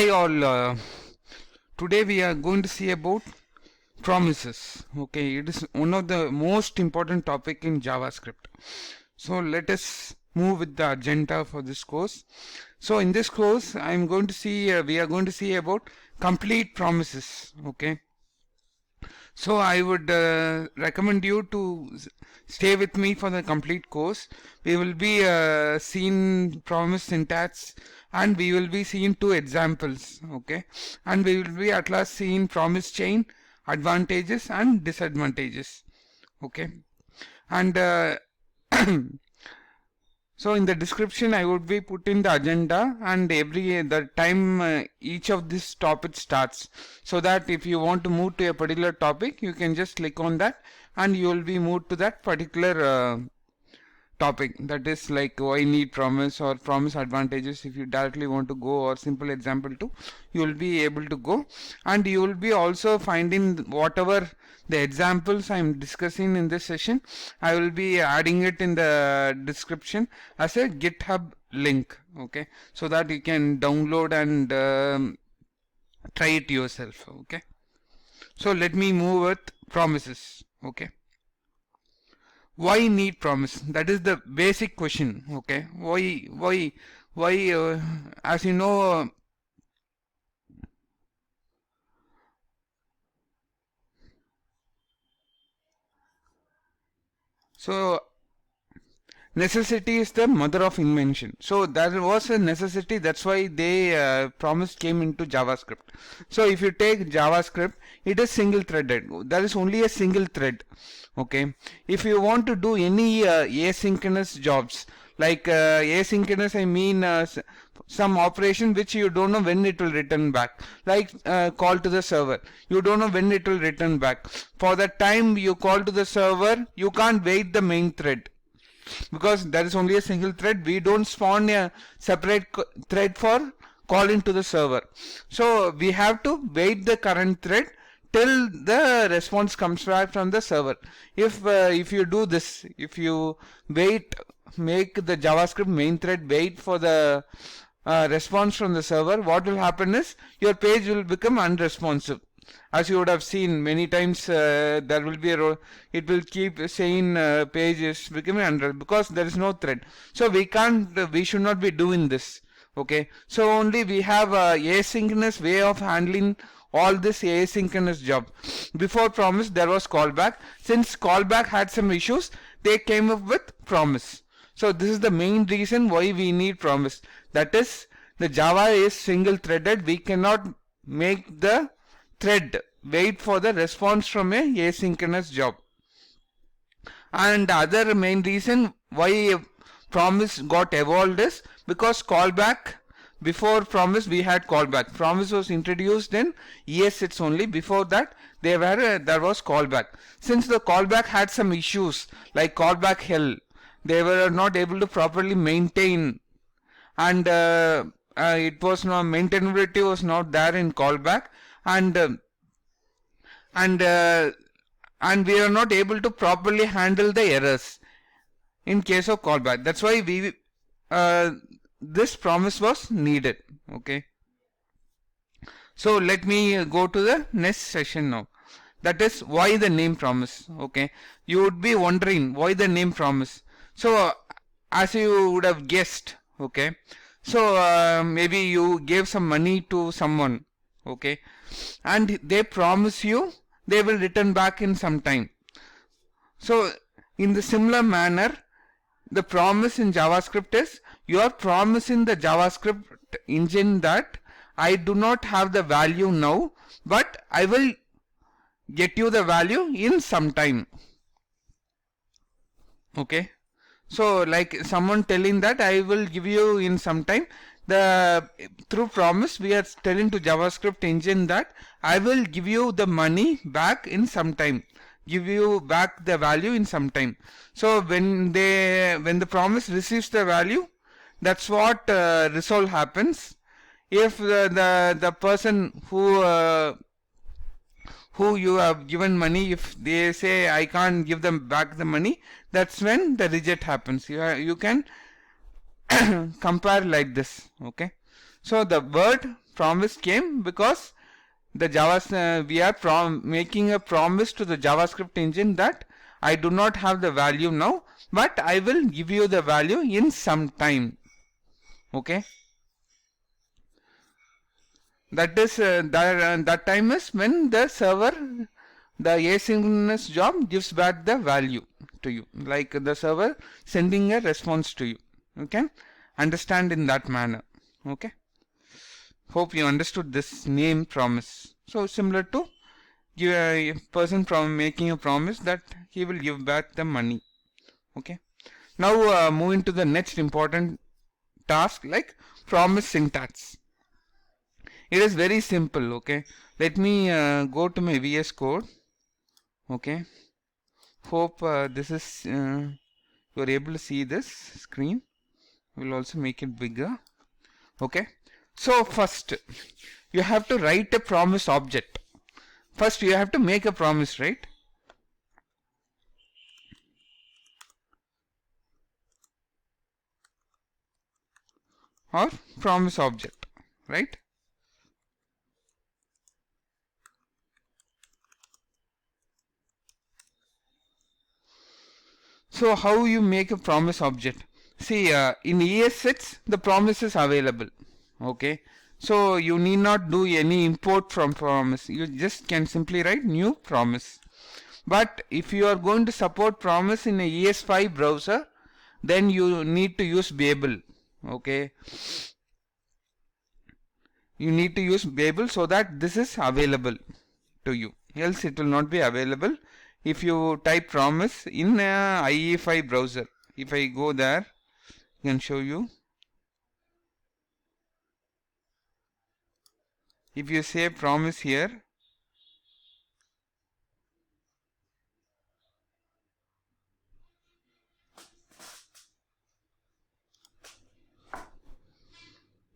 Hi all. Today we are going to see about promises. Okay, it is one of the most important topic in JavaScript. So let us move with the agenda for this course. So in this course, I am going to see. We are going to see about complete promises. Okay. So I would recommend you to stay with me for the complete course. We will be seeing promise syntax and we will be seeing two examples. Okay, and we will be at last seeing promise chain advantages and disadvantages. Okay, and so in the description I would be putting the agenda and the time each of this topic starts, so that if you want to move to a particular topic you can just click on that and you will be moved to that particular topic, that is like why need promise or promise advantages. If you directly want to go, or simple example 2, you will be able to go, and you will be also finding whatever the examples I am discussing in this session. I will be adding it in the description as a GitHub link, okay, so that you can download and try it yourself. Okay, so let me move with promises. Okay, why need promise? That is the basic question. Okay, why as you know, so necessity is the mother of invention. So there was a necessity, that's why they promise came into JavaScript. So if you take JavaScript, it is single threaded. There is only a single thread. Okay, if you want to do any asynchronous jobs, like asynchronous, I mean some operation which you don't know when it will return back, like call to the server, you don't know when it will return back. For the time you call to the server, you can't wait the main thread, because there is only a single thread. We don't spawn a separate thread for calling to the server. So we have to wait the current thread till the response comes back from the server. If you do this, if you make the JavaScript main thread wait for the response from the server, what will happen is your page will become unresponsive. As you would have seen many times, there will be it will keep saying page is becoming unread because there is no thread. So we should not be doing this. Okay, so only we have a asynchronous way of handling all this asynchronous job. Before promise there was callback. Since callback had some issues, they came up with promise. So this is the main reason why we need promise. That is, the Java is single threaded. We cannot make the thread wait for the response from a asynchronous job. And other main reason why promise got evolved is because callback, before promise we had callback. Promise was introduced in ES6 only. Before that there was callback. Since the callback had some issues like callback hell, they were not able to properly maintain, and it was not, maintainability was not there in callback, and we are not able to properly handle the errors in case of callback. That's why this promise was needed. Okay, so let me go to the next session now. That is why the name promise. Okay, you would be wondering why the name promise. So as you would have guessed, okay, so maybe you gave some money to someone, okay, and they promise you they will return back in some time. So in the similar manner, the promise in JavaScript is you are promising the JavaScript engine that I do not have the value now, but I will get you the value in some time. Okay, so like someone telling that I will give you in some time, through promise we are telling to JavaScript engine that I will give you the money back in some time, give you back the value in some time. So when the promise receives the value, that's what result happens. If the person who you have given money, if they say I can't give them back the money, that's when the reject happens. You can compare like this. Okay, so the word promise came because the we are making a promise to the JavaScript engine that I do not have the value now, but I will give you the value in some time. Okay, that is that time is when the server, the asynchronous job gives back the value to you, like the server sending a response to you. You can understand in that manner. Okay, hope you understood this name promise. So similar to give a person from making a promise that he will give back the money. Okay, now moving to the next important task, like promise syntax. It is very simple. Okay, let me go to my VS Code. Okay, hope this is you are able to see this screen. We'll also make it bigger. Okay, so first you have to write a promise object. First you have to make a promise, right? Or promise object, right? So how you make a promise object? See, in ES6 the promise is available. Okay, so you need not do any import from promise. You just can simply write new promise. But if you are going to support promise in a ES5 browser, then you need to use Babel. Okay, you need to use Babel so that this is available to you, else it will not be available if you type promise in a IE5 browser. If I go there, I can show you. If you say promise here,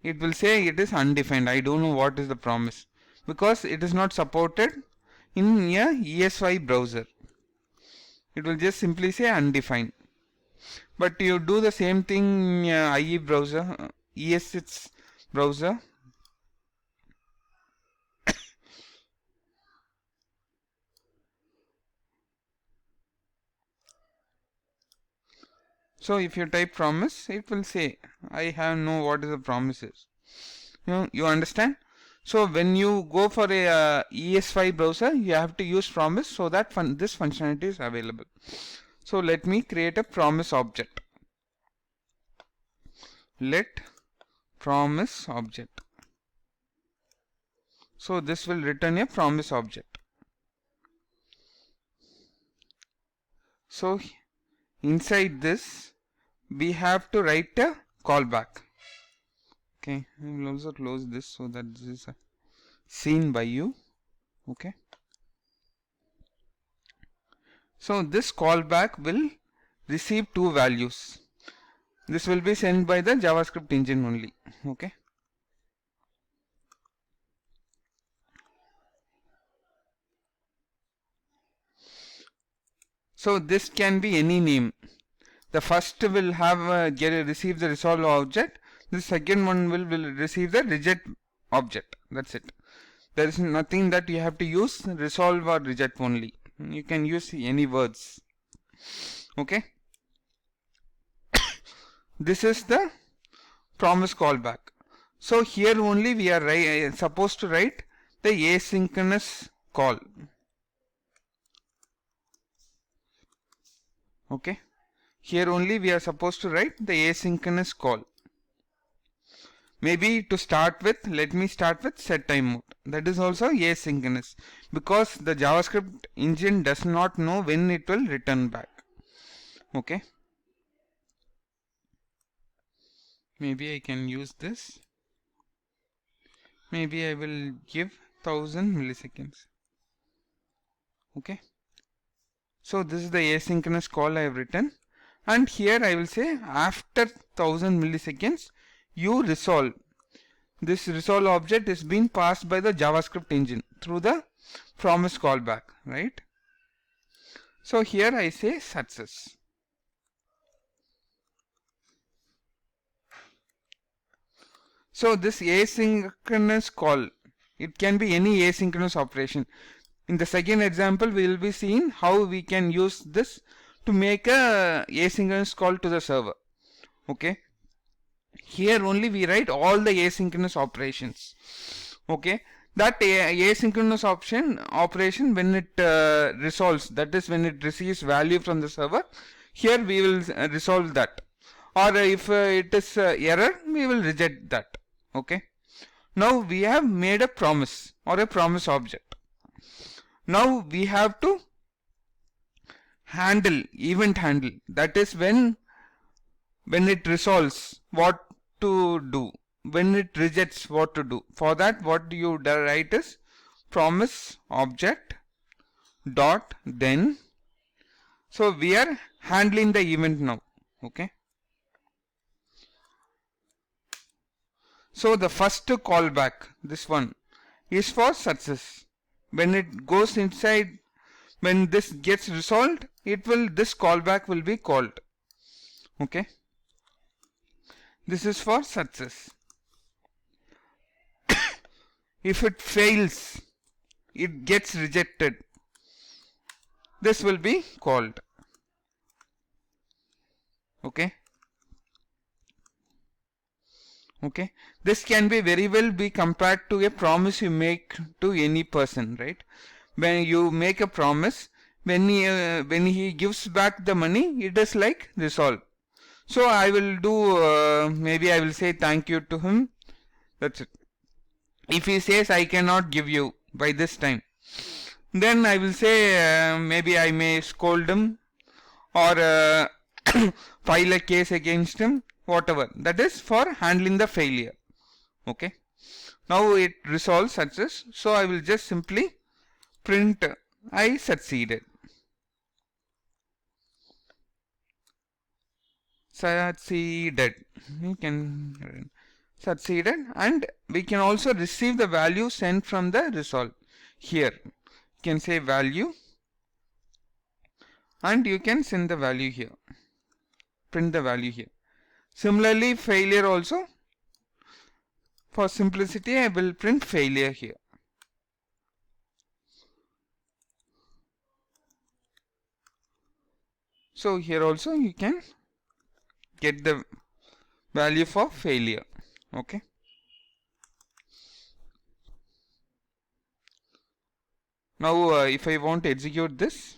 it will say it is undefined. I don't know what is the promise because it is not supported in a ES5 browser. It will just simply say undefined. But you do the same thing in IE browser, ES6 browser. So if you type promise, it will say I have no what is the promise is. You understand? So when you go for a ES5 browser, you have to use promise so that this functionality is available. So let me create a promise object. Let promise object. So this will return a promise object. So inside this we have to write a callback. Okay, I will also close this so that this is seen by you. Okay, so this callback will receive two values. This will be sent by the JavaScript engine only. Okay, so this can be any name. The first will have receive the resolve object. The second one will receive the reject object. That's it. There is nothing that you have to use resolve or reject only. You can use any words. Okay. This is the promise callback. So here only we are supposed to write the asynchronous call. Okay. Here only we are supposed to write the asynchronous call. Maybe to start with, let me start with set time mode. That is also asynchronous because the JavaScript engine does not know when it will return back. Okay. Maybe I can use this. Maybe I will give 1000 milliseconds. Okay. So this is the asynchronous call I have written. And here I will say after 1000 milliseconds you resolve. This resolve object is being passed by the JavaScript engine through the promise callback, right? So here I say success. So this asynchronous call, it can be any asynchronous operation. In the second example, we will be seeing how we can use this to make a asynchronous call to the server. Okay. Here only we write all the asynchronous operations. Okay. That asynchronous operation when it resolves, that is when it receives value from the server, here we will resolve that. Or if it is error, we will reject that. Okay. Now we have made a promise or a promise object. Now we have to event handle. That is when it resolves, what to do. When it rejects, what to do. For that, what you write is promise object dot then. So we are handling the event now. Okay. So the first callback, this one, is for success. When it goes inside, when this gets resolved, this callback will be called. Okay. This is for success. If it fails, it gets rejected, this will be called. Okay. Okay. This can be very well be compared to a promise you make to any person, right? When you make a promise, when he gives back the money, it is like resolve. So I will do, maybe I will say thank you to him. That's it. If he says I cannot give you by this time, then I will say maybe I may scold him or file a case against him, whatever. That is for handling the failure. Okay. Now it resolves success. So I will just simply print I succeeded. Succeeded. You can succeeded, and we can also receive the value sent from the resolve. Here you can say value and you can send the value here, print the value here. Similarly, failure also, for simplicity I will print failure here. So here also you can get the value for failure. Okay. Now if I want to execute this,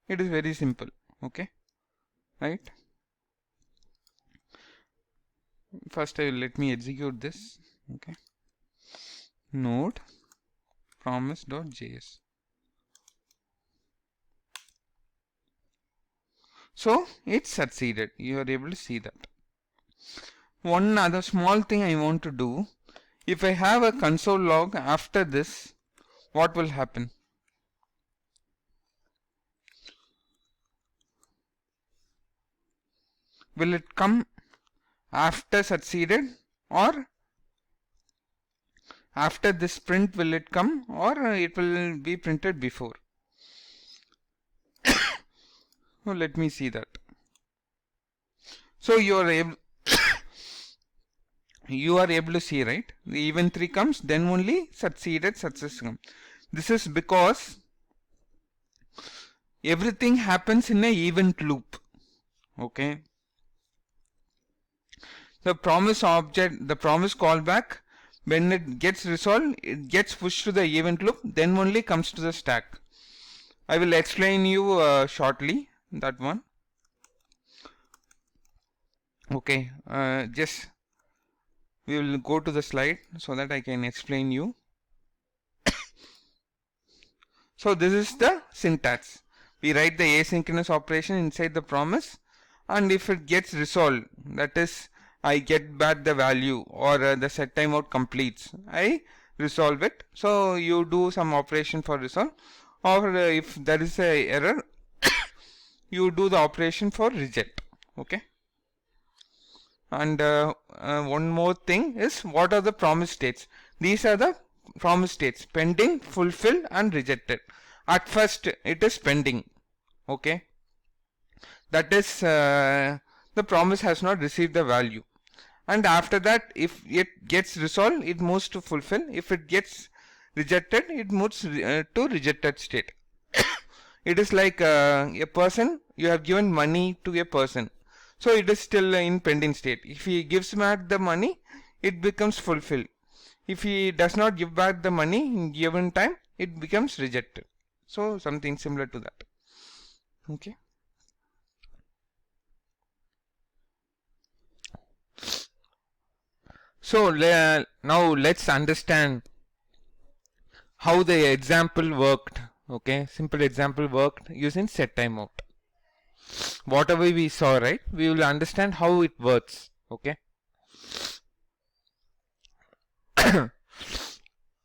it is very simple. Okay. Right. First let me execute this. Okay. Node promise.js. So it succeeded. You are able to see that. One other small thing I want to do, if I have a console log after this, what will happen? Will it come after succeeded, or after this print will it come, or it will be printed before? Well, let me see that. So you are able to see, right? The event 3 comes, then only succeeded success comes. This is because everything happens in a event loop. Okay. The promise object, the promise callback, when it gets resolved, it gets pushed to the event loop, then only comes to the stack. I will explain you shortly that one. Okay, just we will go to the slide so that I can explain you. So this is the syntax. We write the asynchronous operation inside the promise, and if it gets resolved, that is I get back the value, or the set timeout completes, I resolve it. So you do some operation for resolve, or if there is a error, you do the operation for reject. Okay. And one more thing is, what are the promise states? These are the promise states: pending, fulfilled, and rejected. At first it is pending. Okay. That is the promise has not received the value. and after that, if it gets resolved, it moves to fulfill. If it gets rejected, it moves to rejected state. It is like a person, you have given money to a person, so it is still in pending state. If he gives back the money, it becomes fulfilled. If he does not give back the money in given time, it becomes rejected. So something similar to that. Okay. So now let's understand how the example worked. Okay, simple example worked using set timeout. Whatever we saw, right, we will understand how it works. Okay.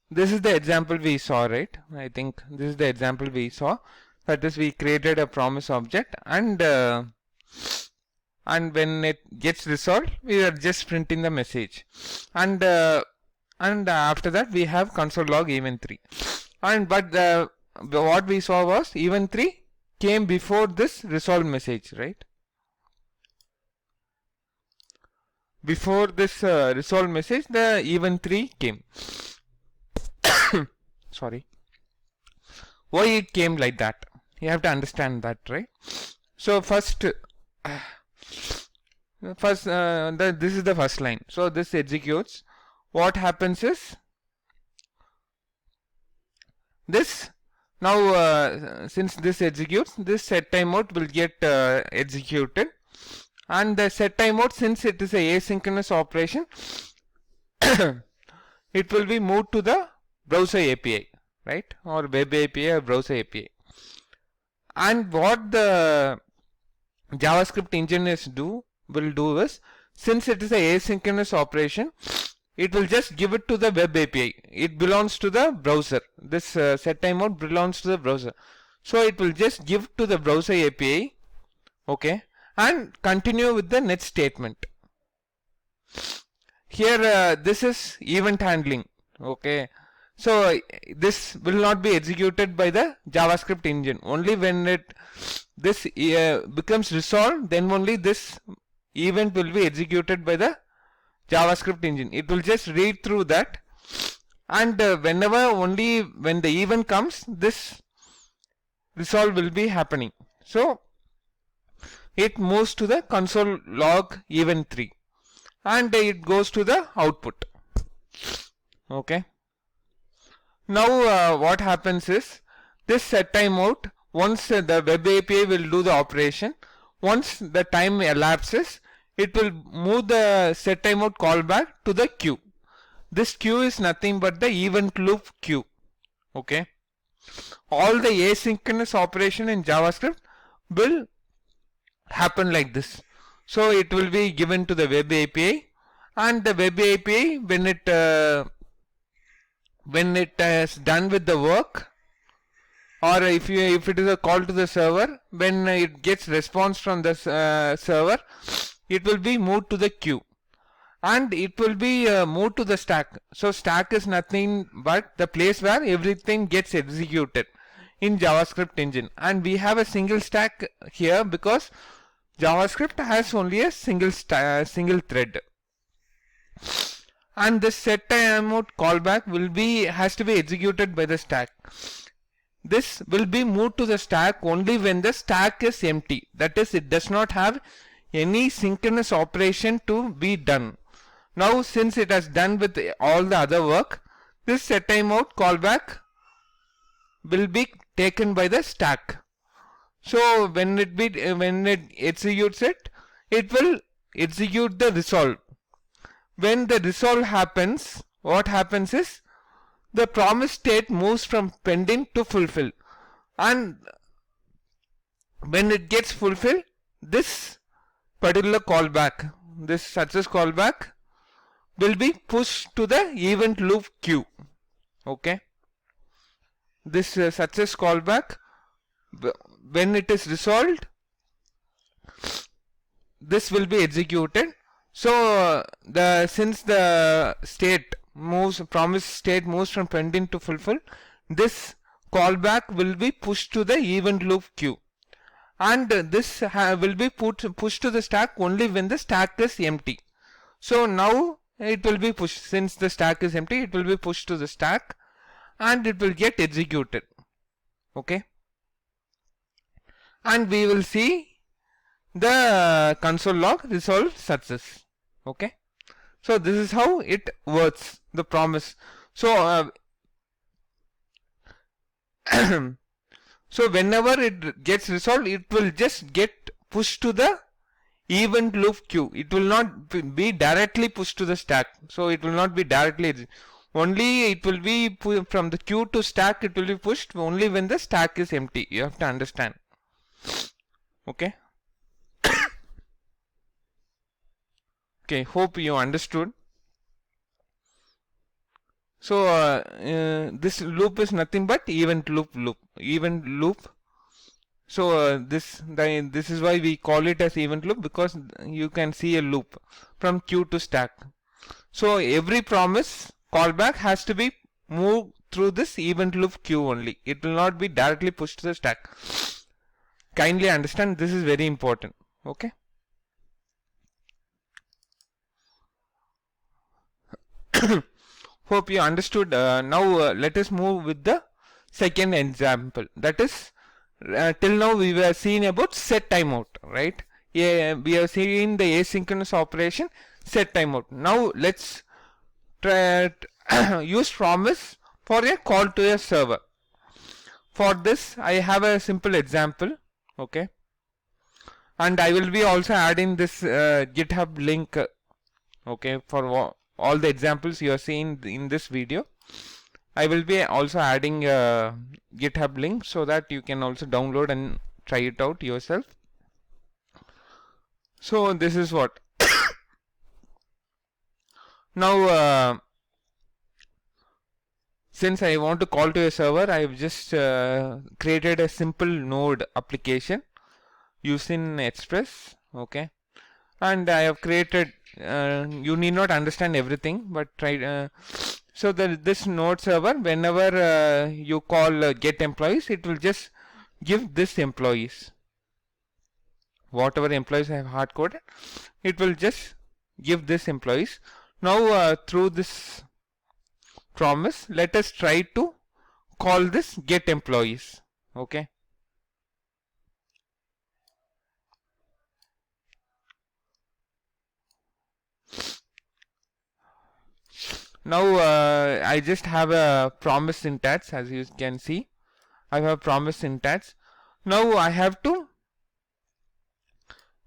This is the example we saw, right? I think this is the example we saw. That is, we created a promise object, and when it gets resolved, we are just printing the message, and after that we have console log event 3. And but what we saw was event 3 came before this resolved message, right? Before this resolved message, the event 3 came. Sorry. Why it came like that? You have to understand that, right? So first, this is the first line. So this executes. What happens is this. Now, since this executes, this set timeout will get executed, and the set timeout, since it is a asynchronous operation, it will be moved to the browser API, right, or web API or browser API. And what the JavaScript engine will do is, since it is a asynchronous operation, it will just give it to the web API. It belongs to the browser. This set timeout belongs to the browser. So it will just give to the browser API, okay, and continue with the next statement. Here this is event handling, okay. So this will not be executed by the JavaScript engine. Only when this becomes resolved, then only this event will be executed by the JavaScript engine. It will just read through that, and whenever, only when the event comes, this resolve will be happening. So it moves to the console log event 3, and it goes to the output. Okay. Now what happens is, this set timeout, once the web API will do the operation, once the time elapses, it will move the set timeout callback to the queue. This queue is nothing but the event loop queue. Okay. All the asynchronous operation in JavaScript will happen like this. So it will be given to the web API, and the web API, when it is done with the work, or if it is a call to the server, when it gets response from the server, it will be moved to the queue, and it will be moved to the stack. So stack is nothing but the place where everything gets executed in JavaScript engine, and we have a single stack here because JavaScript has only a single thread. And this set timeout callback has to be executed by the stack. This will be moved to the stack only when the stack is empty. That is, it does not have any synchronous operation to be done. Now, since it has done with all the other work, this set timeout callback will be taken by the stack. So when it executes it, it will execute the resolve. When the resolve happens, what happens is, the promise state moves from pending to fulfill, and when it gets fulfilled, this particular callback, this success callback, will be pushed to the event loop queue. Okay. This success callback, when it is resolved, this will be executed. So since the promise state moves from pending to fulfill, this callback will be pushed to the event loop queue, and this will be pushed to the stack only when the stack is empty. So now it will be pushed, since the stack is empty, it will be pushed to the stack and it will get executed. Okay, and we will see the console log resolve success. Okay, so this is how it works, the promise. So so whenever it gets resolved, it will just get pushed to the event loop queue. It will not be directly pushed to the stack. So it will not be directly, only it will be from the queue to stack, it will be pushed only when the stack is empty. You have to understand. Okay. Okay, hope you understood. So this loop is nothing but event loop. So this is why we call it as event loop, because you can see a loop from queue to stack. So every promise callback has to be moved through this event loop queue only. It will not be directly pushed to the stack. Kindly understand, this is very important. Okay. Hope you understood. Now let us move with the second example. That is, till now we were seeing about set timeout, right? Yeah, we have seen the asynchronous operation set timeout. Now let's try use promise for a call to a server. For this, I have a simple example. Okay, and I will be also adding this GitHub link. Okay, for all the examples you are seeing in this video, I will be also adding a GitHub link so that you can also download and try it out yourself. So this is what. Now since I want to call to a server, I have just created a simple node application using Express. Okay, and I have created, you need not understand everything, but try. So this node server, whenever you call get employees, it will just give this employees. Whatever employees I have hard coded, it will just give this employees. Now through this promise, let us try to call this get employees. Okay. Now I just have a promise syntax, as you can see. I have a promise syntax. Now I have to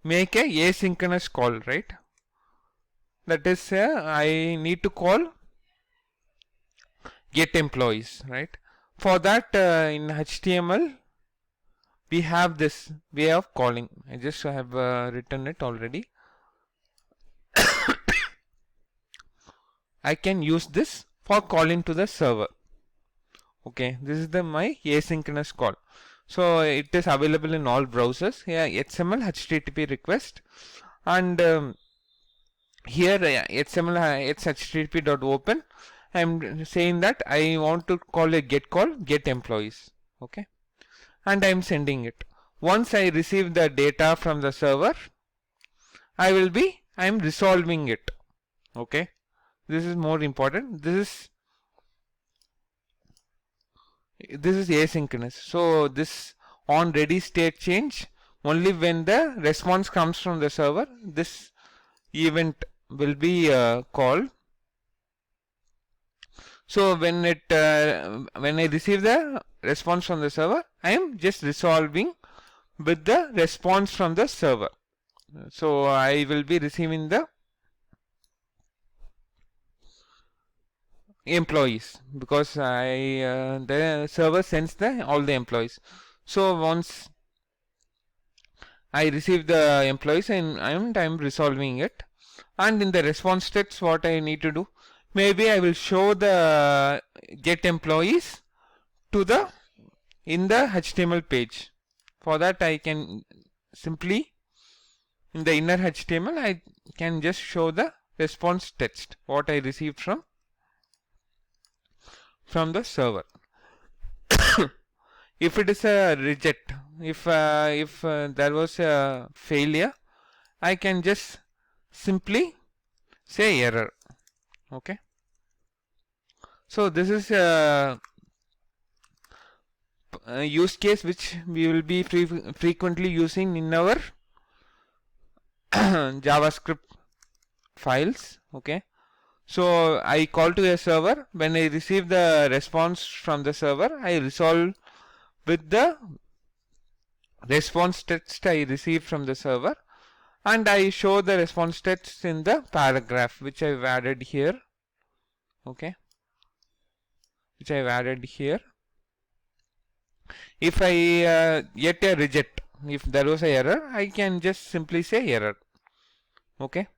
make a asynchronous call, right? That is, I need to call get employees, right? For that, in HTML, we have this way of calling. I just have written it already. I can use this for calling to the server. Okay, this is my asynchronous call. So it is available in all browsers. Yeah, XML HTTP request, and here XML it's http.open. I'm saying that I want to call a get employees. Okay, and I'm sending it. Once I receive the data from the server, I'm resolving it. Okay, this is more important. This is asynchronous. So this on ready state change, only when the response comes from the server, this event will be called. So when I receive the response from the server, I am just resolving with the response from the server. So I will be receiving the employees, because the server sends all the employees. So once I receive the employees, and I'm resolving it, and in the response text, what I need to do, maybe I will show the get employees to in the HTML page. For that, I can simply, in the inner HTML, I can just show the response text, what I received from the server. If it is a reject, if there was a failure, I can just simply say error. Okay. So this is a use case which we will be frequently using in our JavaScript files. Okay. So I call to a server. When I receive the response from the server, I resolve with the response text I received from the server, and I show the response text in the paragraph which I've added here. Okay, which I've added here. If I get a reject, if there was a error, I can just simply say error. Okay.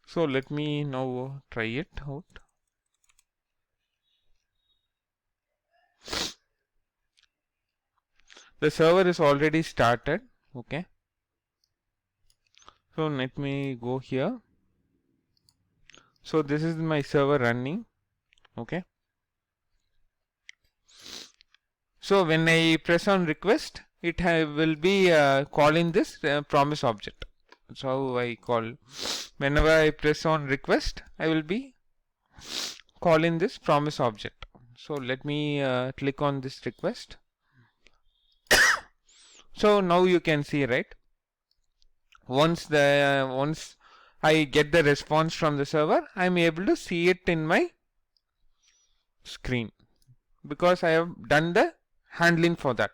So let me now try it out. The server is already started. Okay. So let me go here. So this is my server running. Okay. So when I press on request, it will be calling this promise object. That's how I call. Whenever I press on request, I will be calling this promise object. So let me click on this request. So now you can see, right? Once I get the response from the server, I am able to see it in my screen because I have done the handling for that.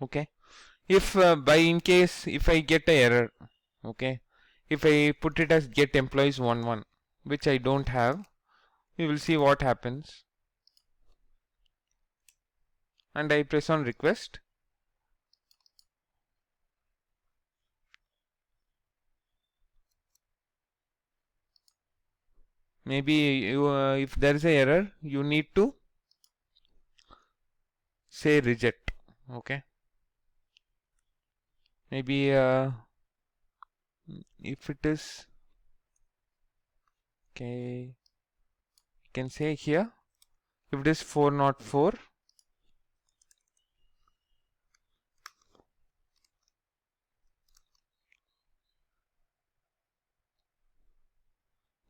Okay. If by in case if I get a error, okay, if I put it as get employees 11, which I don't have, we will see what happens. And I press on request. Maybe you, if there is a error, you need to say reject. Okay. Maybe if it is okay, you can say here if it is 404,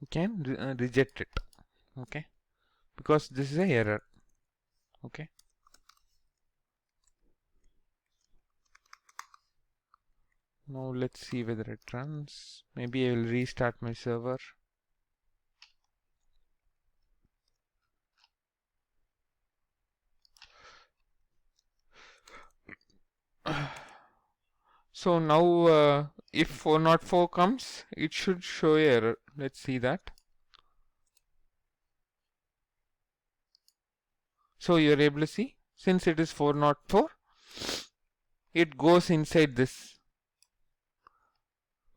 you can reject it. Okay, because this is a error. Okay. Now let's see whether it runs. Maybe I will restart my server. So now if 404 comes, it should show error. Let's see that. So you're able to see, since it is 404, it goes inside this.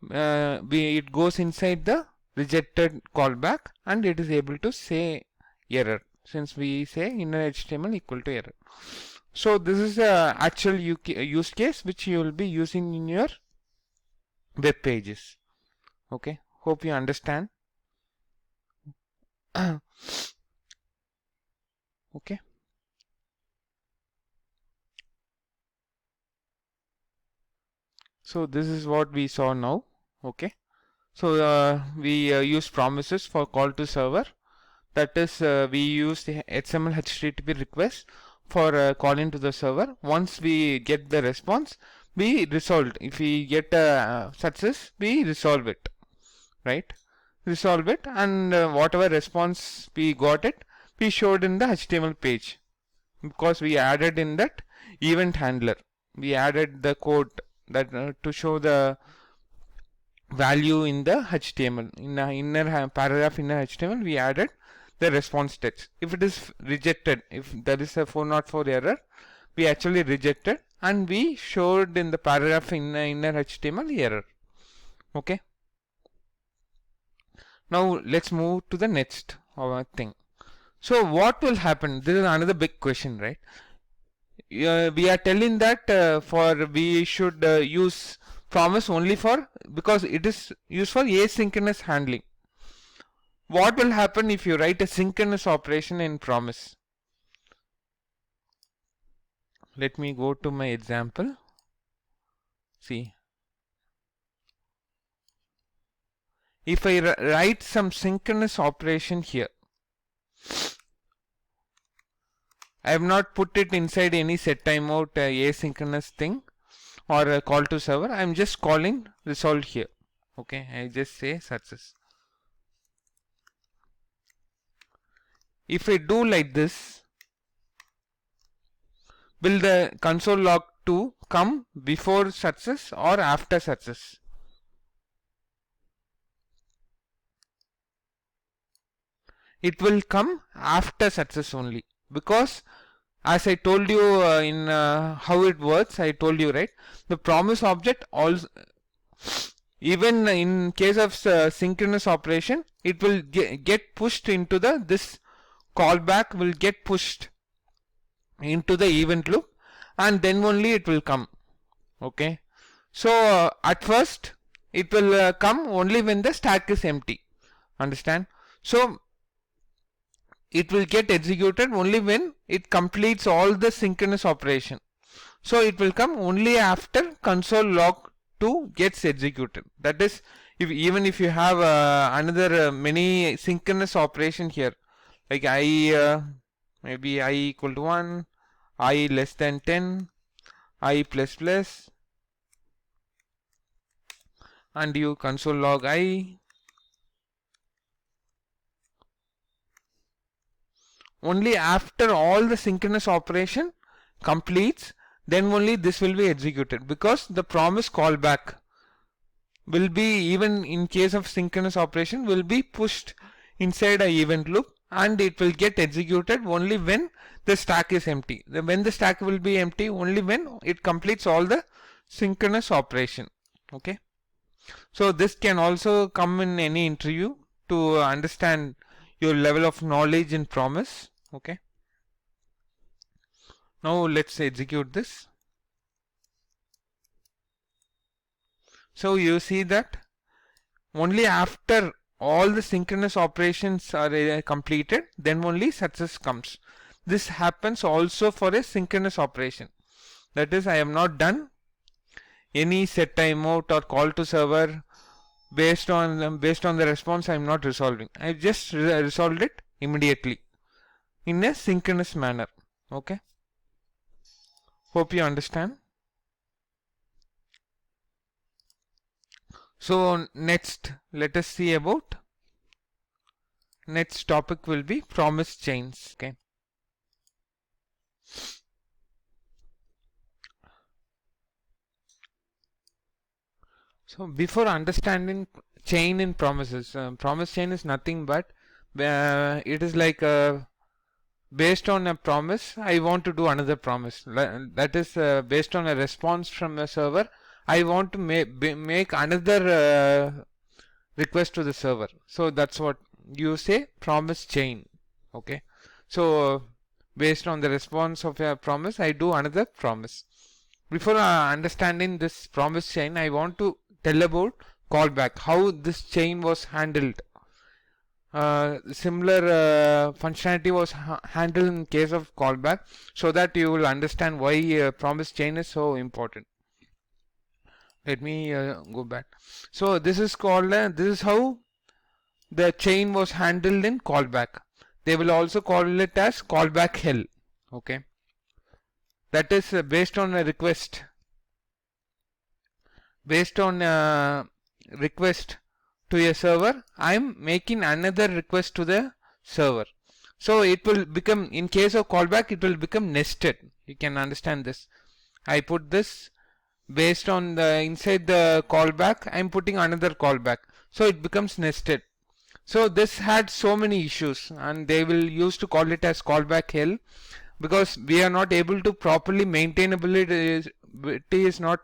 It goes inside the rejected callback and it is able to say error, since we say inner HTML equal to error. So this is a actual use case which you will be using in your web pages. Okay, hope you understand. Okay. So this is what we saw now. Okay. So we use promises for call to server. That is, we use the XML HTTP request for calling to the server. Once we get the response, we resolve it. If we get a success, we resolve it, right? Resolve it, and whatever response we got it, we showed in the HTML page because we added in that event handler. We added the code that to show the value in the HTML. In the inner paragraph inner HTML, we added the response text. If it is rejected, if there is a 404 error, we actually rejected and we showed in the paragraph in inner HTML error. Okay. Now let's move to the next thing. So what will happen? This is another big question, right? We are telling that we should use promise only for, because it is used for asynchronous handling. What will happen if you write a synchronous operation in promise? let me go to my example. See, if I write some synchronous operation here, I have not put it inside any set timeout asynchronous thing or a call to server. I am just calling result here. Okay, I just say success. If I do like this, will the console log 2 come before success or after success? It will come after success only, because as I told you in how it works, I told you, right? The promise object also, even in case of synchronous operation, it will get pushed into this callback will get pushed into the event loop, and then only it will come. Okay, so at first it will come only when the stack is empty. Understand? So it will get executed only when it completes all the synchronous operation. So it will come only after console log 2 gets executed. That is, even if you have another many synchronous operation here, like I maybe I equal to 1, I less than 10, I plus plus, and you console log I. Only after all the synchronous operation completes, then only this will be executed, because the promise callback will be, even in case of synchronous operation, will be pushed inside a event loop, and it will get executed only when the stack is empty. When the stack will be empty, only when it completes all the synchronous operation. Okay, so this can also come in any interview to understand your level of knowledge in promise. Okay, now let's execute this. So you see that only after all the synchronous operations are completed, then only success comes. This happens also for a synchronous operation. That is, I have not done any set timeout or call to server based on the response. I am not resolving. I just resolved it immediately in a synchronous manner. Okay, hope you understand. So next, let us see about, next topic will be promise chains. Okay, so before understanding chain in promises, promise chain is nothing but it is like based on a promise, I want to do another promise. That is based on a response from a server, I want to make another request to the server. So that's what you say, promise chain. Okay, so based on the response of a promise, I do another promise. Before understanding this promise chain, I want to tell about callback, how this chain was handled. Similar functionality was handled in case of callback, so that you will understand why promise chain is so important. Let me go back. So this is called this is how the chain was handled in callback. They will also call it as callback hell. Okay, that is based on a request. Based on a request to a server, I am making another request to the server. So it will become, in case of callback, it will become nested. You can understand this. I put this based on the inside the callback, I am putting another callback. So it becomes nested. So this had so many issues, and they will use to call it as callback hell, because we are not able to properly maintainability is not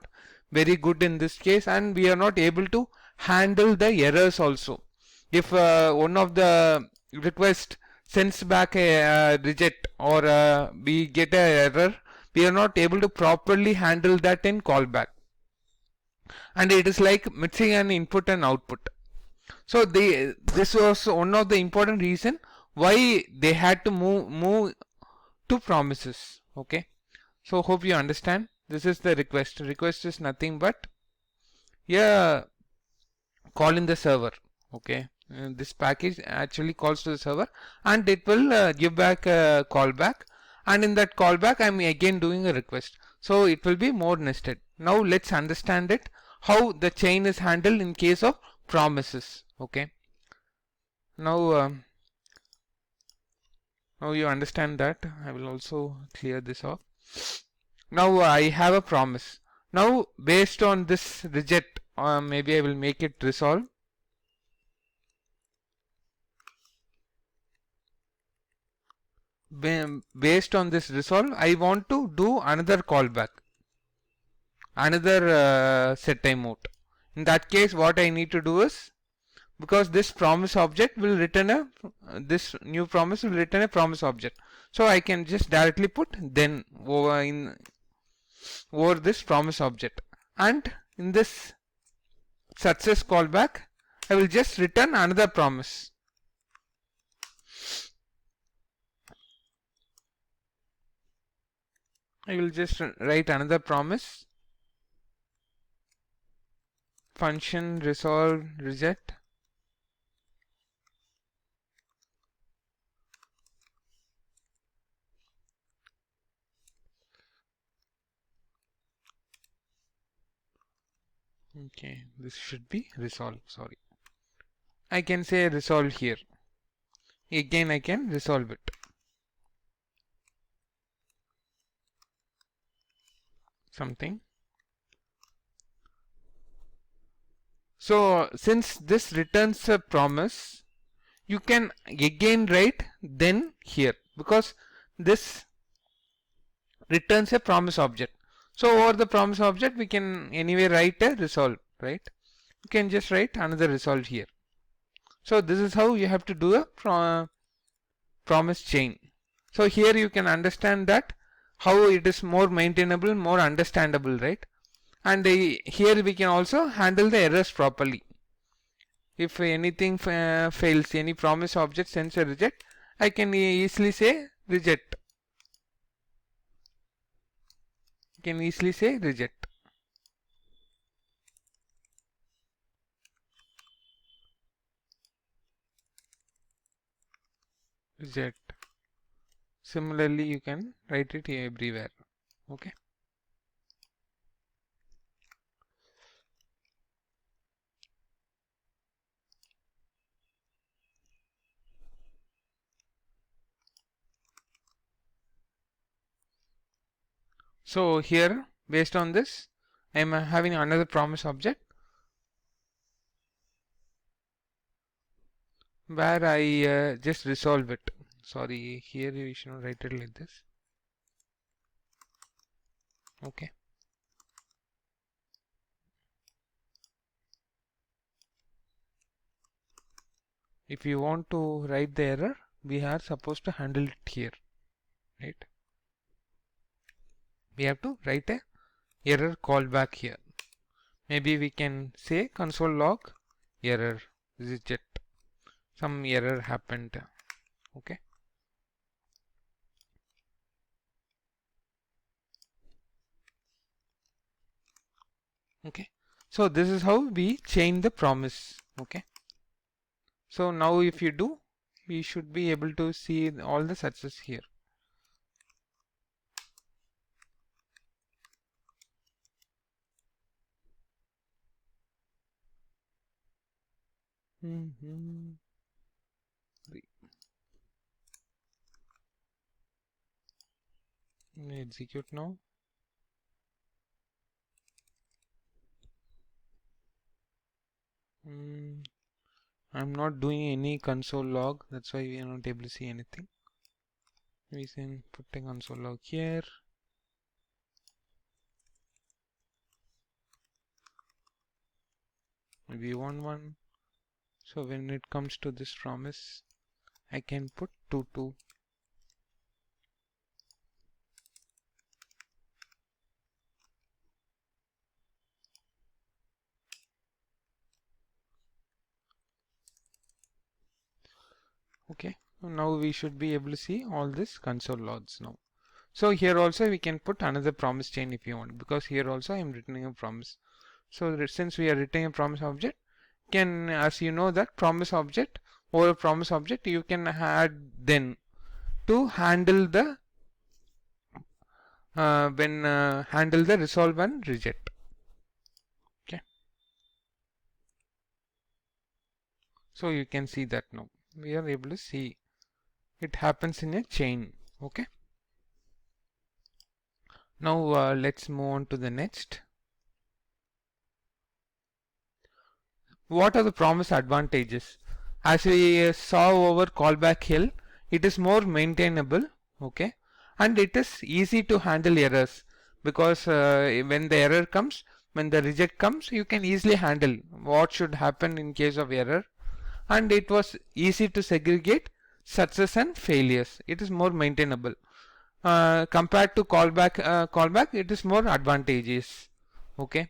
very good in this case, and we are not able to handle the errors also. If one of the request sends back a reject, or we get a error, we are not able to properly handle that in callback, and it is like mixing an input and output. So this was one of the important reason why they had to move to promises. Okay, So hope you understand. This is the request. Request is nothing but yeah, call in the server. Okay, this package actually calls to the server and it will give back a callback, and in that callback I'm again doing a request, so it will be more nested. Now let's understand it, how the chain is handled in case of promises. Okay, now now you understand that. I will also clear this off. Now I have a promise. Now based on this reject, maybe I will make it resolve. Based on this resolve, I want to do another callback, another set time out. In that case, what I need to do is, because this promise object will return a, this new promise will return a promise object, so I can just directly put then over this promise object, and in this success callback I will just return another promise. I will just write another promise, function resolve reject. Okay, this should be resolve. Sorry, I can say resolve here. Again I can resolve it. Something. So since this returns a promise, you can again write then here, because this returns a promise object. So over the promise object we can anyway write a resolve, right? You can just write another resolve here. So this is how you have to do a promise chain. So here you can understand that how it is more maintainable, more understandable, right? And here we can also handle the errors properly. If anything fails, any promise object sends a reject, I can easily say reject. Can easily say reject. Reject. Similarly, you can write it everywhere. Okay. So here, based on this, I am having another promise object where I just resolve it. Sorry, here we should not write it like this. Okay. If you want to write the error, we are supposed to handle it here, right? We have to write a error callback here. Maybe we can say console log error reject. Some error happened. Okay. Okay. So this is how we chain the promise. Okay. So now if you do, we should be able to see all the success here. Execute now. I'm not doing any console log, that's why we are not able to see anything. We can put a console log here. Maybe one. So when it comes to this promise, I can put 2. Okay, now we should be able to see all this console logs now. So here also we can put another promise chain if you want, because here also I am returning a promise. So since we are returning a promise object, can, as you know, that promise object or a promise object you can add then to handle the handle the resolve and reject. Okay. So you can see that now we are able to see it happens in a chain. Okay. Now let's move on to the next. What are the promise advantages? As we saw over callback hill, it is more maintainable, okay, and it is easy to handle errors, because when the error comes, when the reject comes, you can easily handle what should happen in case of error, and it was easy to segregate success and failures. It is more maintainable. Compared to callback, it is more advantageous. Okay.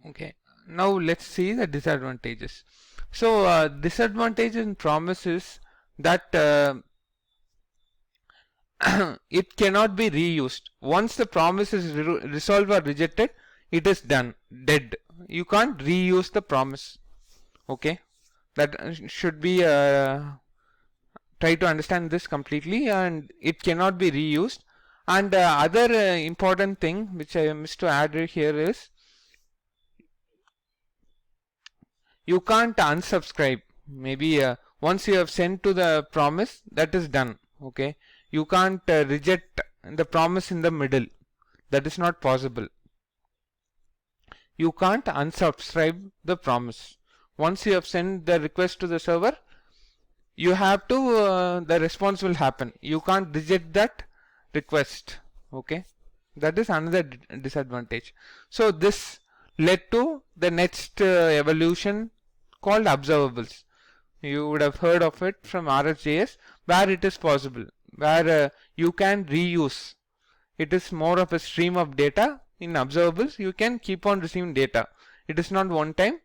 Okay. Now let's see the disadvantages. So disadvantage in promise is that it cannot be reused. Once the promise is resolved or rejected, it is done, dead. You can't reuse the promise. Okay, that should be try to understand this completely, and it cannot be reused. And other important thing which I missed to add here is you can't unsubscribe. Maybe once you have sent to the promise, that is done. Okay, you can't reject the promise in the middle. That is not possible. You can't unsubscribe the promise. Once you have sent the request to the server, you have to the response will happen. You can't reject that request. Okay, that is another disadvantage. So this led to the next evolution called observables. You would have heard of it from RxJS, where it is possible, where you can reuse. It is more of a stream of data. In observables, you can keep on receiving data. It is not one time.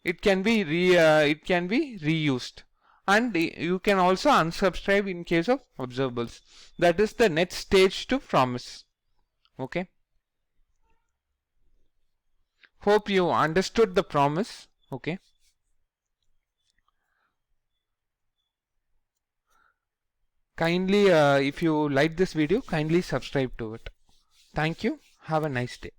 It can be reused, and you can also unsubscribe in case of observables. That is the next stage to promise. Okay. Hope you understood the promise. Okay. Kindly, if you like this video, kindly subscribe to it. Thank you. Have a nice day.